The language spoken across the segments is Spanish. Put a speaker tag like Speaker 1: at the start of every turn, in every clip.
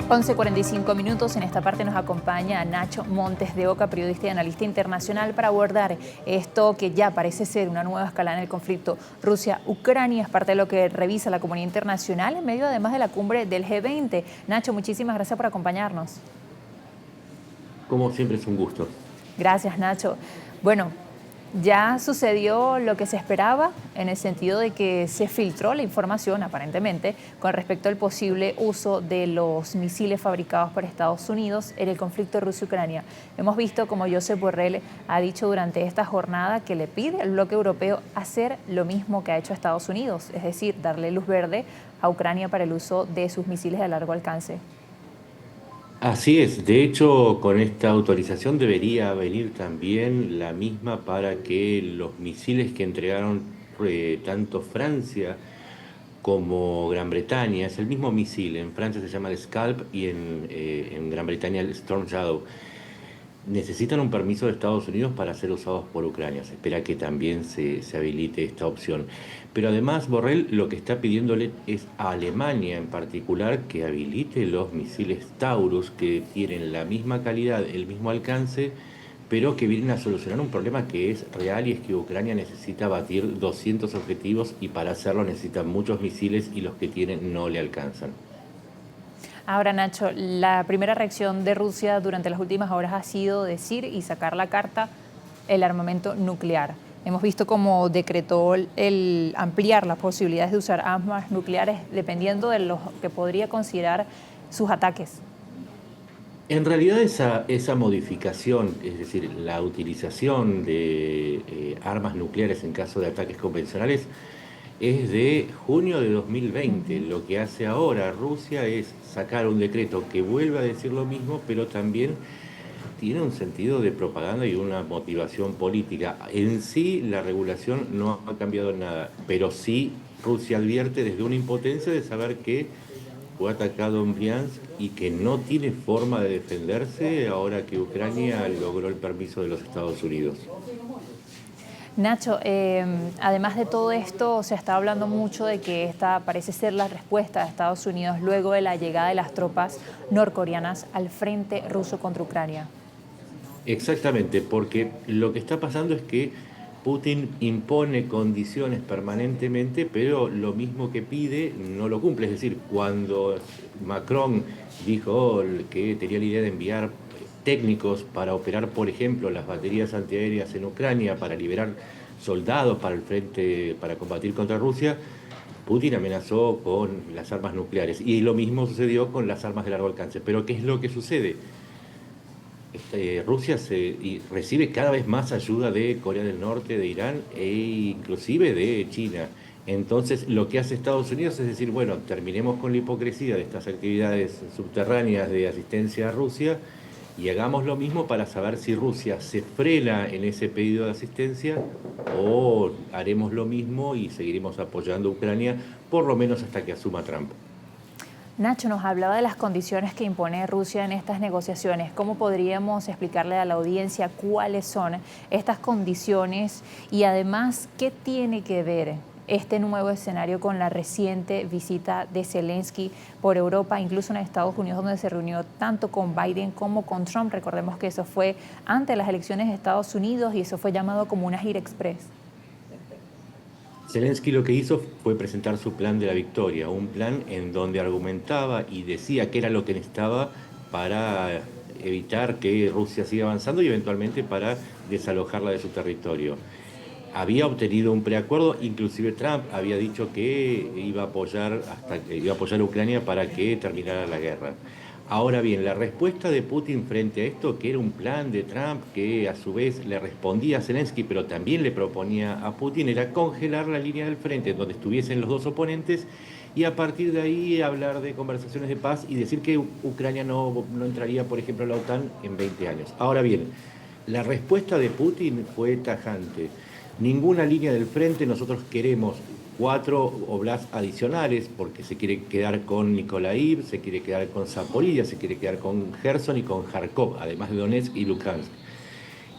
Speaker 1: 11:45. En esta parte nos acompaña Nacho Montes de Oca, periodista y analista internacional, para abordar esto que ya parece ser una nueva escalada en el conflicto Rusia-Ucrania. Es parte de lo que revisa la comunidad internacional en medio además de la cumbre del G20. Nacho, muchísimas gracias por acompañarnos.
Speaker 2: Como siempre es un gusto.
Speaker 1: Gracias, Nacho. Bueno, ya sucedió lo que se esperaba en el sentido de que se filtró la información, aparentemente, con respecto al posible uso de los misiles fabricados por Estados Unidos en el conflicto Rusia-Ucrania. Hemos visto como Josep Borrell ha dicho durante esta jornada que le pide al bloque europeo hacer lo mismo que ha hecho Estados Unidos, es decir, darle luz verde a Ucrania para el uso de sus misiles de largo alcance.
Speaker 2: Así es, de hecho, con esta autorización debería venir también la misma para que los misiles que entregaron tanto Francia como Gran Bretaña, es el mismo misil, en Francia se llama el Scalp y en Gran Bretaña el Storm Shadow, necesitan un permiso de Estados Unidos para ser usados por Ucrania. Se espera que también se habilite esta opción. Pero además Borrell lo que está pidiéndole es a Alemania en particular que habilite los misiles Taurus, que tienen la misma calidad, el mismo alcance, pero que vienen a solucionar un problema que es real, y es que Ucrania necesita batir 200 objetivos y para hacerlo necesita muchos misiles y los que tienen no le alcanzan.
Speaker 1: Ahora, Nacho, la primera reacción de Rusia durante las últimas horas ha sido decir y sacar la carta el armamento nuclear. Hemos visto cómo decretó el ampliar las posibilidades de usar armas nucleares dependiendo de lo que podría considerar sus ataques.
Speaker 2: En realidad esa modificación, es decir, la utilización de armas nucleares en caso de ataques convencionales, es de junio de 2020. Lo que hace ahora Rusia es sacar un decreto que vuelve a decir lo mismo, pero también tiene un sentido de propaganda y una motivación política. En sí, la regulación no ha cambiado en nada, pero sí Rusia advierte desde una impotencia de saber que fue atacado en Briansk y que no tiene forma de defenderse ahora que Ucrania logró el permiso de los Estados Unidos.
Speaker 1: Nacho, además de todo esto, se está hablando mucho de que esta parece ser la respuesta de Estados Unidos luego de la llegada de las tropas norcoreanas al frente ruso contra Ucrania.
Speaker 2: Exactamente, porque lo que está pasando es que Putin impone condiciones permanentemente, pero lo mismo que pide no lo cumple. Es decir, cuando Macron dijo que tenía la idea de enviar técnicos para operar, por ejemplo, las baterías antiaéreas en Ucrania, para liberar soldados para el frente, para combatir contra Rusia, Putin amenazó con las armas nucleares. Y lo mismo sucedió con las armas de largo alcance. Pero ¿qué es lo que sucede? Rusia recibe cada vez más ayuda de Corea del Norte, de Irán e inclusive de China. Entonces, lo que hace Estados Unidos es decir, bueno, terminemos con la hipocresía de estas actividades subterráneas de asistencia a Rusia y hagamos lo mismo para saber si Rusia se frena en ese pedido de asistencia o haremos lo mismo y seguiremos apoyando a Ucrania, por lo menos hasta que asuma Trump.
Speaker 1: Nacho, nos hablaba de las condiciones que impone Rusia en estas negociaciones. ¿Cómo podríamos explicarle a la audiencia cuáles son estas condiciones y además qué tiene que ver este nuevo escenario con la reciente visita de Zelensky por Europa, incluso en Estados Unidos, donde se reunió tanto con Biden como con Trump? Recordemos que eso fue antes de las elecciones de Estados Unidos y eso fue llamado como una gira express.
Speaker 2: Zelensky lo que hizo fue presentar su plan de la victoria, un plan en donde argumentaba y decía qué era lo que necesitaba para evitar que Rusia siga avanzando y eventualmente para desalojarla de su territorio. Había obtenido un preacuerdo, inclusive Trump había dicho que iba a apoyar a Ucrania para que terminara la guerra. Ahora bien, la respuesta de Putin frente a esto, que era un plan de Trump que a su vez le respondía a Zelensky, pero también le proponía a Putin, era congelar la línea del frente donde estuviesen los dos oponentes y a partir de ahí hablar de conversaciones de paz y decir que Ucrania no entraría, por ejemplo, a la OTAN en 20 años. Ahora bien, la respuesta de Putin fue tajante. Ninguna línea del frente, nosotros queremos 4 oblasts adicionales, porque se quiere quedar con Nikolaev, se quiere quedar con Zaporilla, se quiere quedar con Gerson y con Kharkov, además de Donetsk y Luhansk.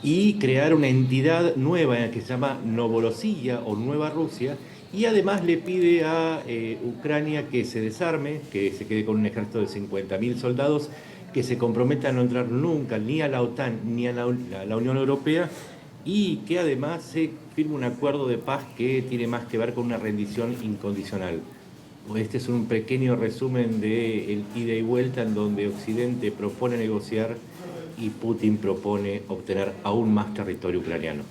Speaker 2: Y crear una entidad nueva que se llama Novorossiya o Nueva Rusia, Y además le pide a Ucrania que se desarme, que se quede con un ejército de 50.000 soldados, que se comprometa a no entrar nunca ni a la OTAN ni a la Unión Europea, y que además se firme un acuerdo de paz que tiene más que ver con una rendición incondicional. Este es un pequeño resumen del ida y vuelta en donde Occidente propone negociar y Putin propone obtener aún más territorio ucraniano.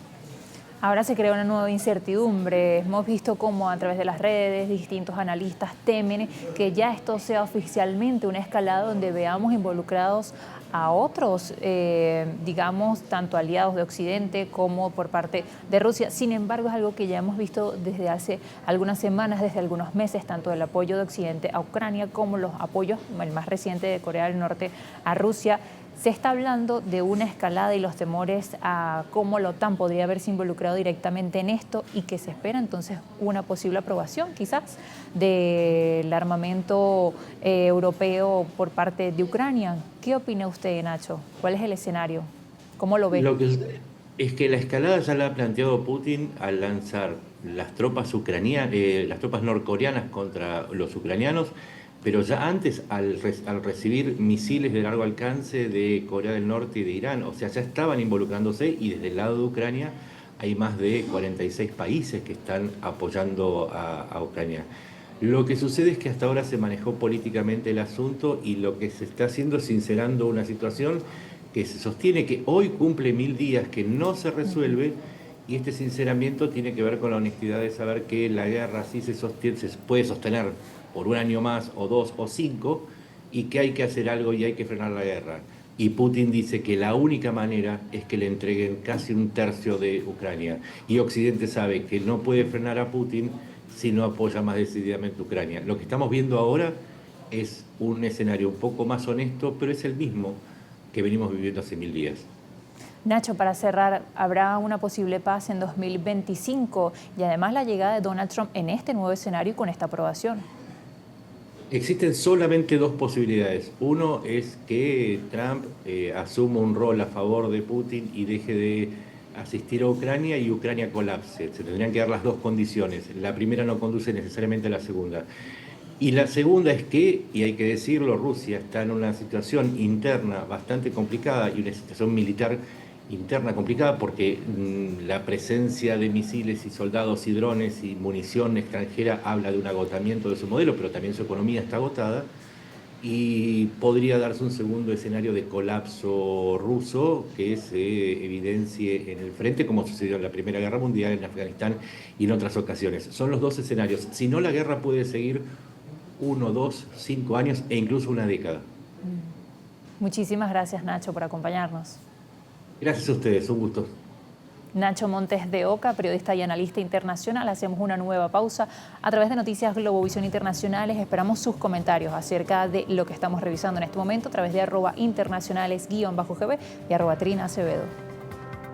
Speaker 1: Ahora se crea una nueva incertidumbre. Hemos visto cómo a través de las redes distintos analistas temen que ya esto sea oficialmente una escalada donde veamos involucrados a otros, digamos, tanto aliados de Occidente como por parte de Rusia. Sin embargo, es algo que ya hemos visto desde hace algunas semanas, desde algunos meses, tanto el apoyo de Occidente a Ucrania como los apoyos, el más reciente de Corea del Norte a Rusia. Se está hablando de una escalada y los temores a cómo la OTAN podría haberse involucrado directamente en esto y que se espera entonces una posible aprobación quizás del armamento europeo por parte de Ucrania. ¿Qué opina usted, Nacho? ¿Cuál es el escenario? ¿Cómo lo ve?
Speaker 2: Lo que es que la escalada ya la ha planteado Putin al lanzar las tropas ucranianas, las tropas norcoreanas contra los ucranianos, pero ya antes al recibir misiles de largo alcance de Corea del Norte y de Irán. O sea, ya estaban involucrándose, y desde el lado de Ucrania hay más de 46 países que están apoyando a Ucrania. Lo que sucede es que hasta ahora se manejó políticamente el asunto, y lo que se está haciendo es sincerando una situación que se sostiene, que hoy cumple 1000 días, que no se resuelve, y este sinceramiento tiene que ver con la honestidad de saber que la guerra sí se puede sostener por un año más, o 2 o 5, y que hay que hacer algo y hay que frenar la guerra. Y Putin dice que la única manera es que le entreguen casi un tercio de Ucrania. Y Occidente sabe que no puede frenar a Putin si no apoya más decididamente a Ucrania. Lo que estamos viendo ahora es un escenario un poco más honesto, pero es el mismo que venimos viviendo hace 1000 días.
Speaker 1: Nacho, para cerrar, ¿habrá una posible paz en 2025 y además la llegada de Donald Trump en este nuevo escenario y con esta aprobación?
Speaker 2: Existen solamente dos posibilidades. Uno es que Trump asuma un rol a favor de Putin y deje de asistir a Ucrania y Ucrania colapse. Se tendrían que dar las dos condiciones. La primera no conduce necesariamente a la segunda. Y la segunda es que, y hay que decirlo, Rusia está en una situación interna bastante complicada y una situación militar interna complicada, porque la presencia de misiles y soldados y drones y munición extranjera habla de un agotamiento de su modelo, pero también su economía está agotada, y podría darse un segundo escenario de colapso ruso que se evidencie en el frente, como sucedió en la Primera Guerra Mundial, en Afganistán y en otras ocasiones. Son los dos escenarios. Si no, la guerra puede seguir 1, 2, 5 años e incluso una década.
Speaker 1: Muchísimas gracias, Nacho, por acompañarnos.
Speaker 2: Gracias a ustedes, un gusto.
Speaker 1: Nacho Montes de Oca, periodista y analista internacional. Hacemos una nueva pausa. A través de Noticias Globovisión Internacionales esperamos sus comentarios acerca de lo que estamos revisando en este momento a través de @internacionales_GB y @Trina Acevedo.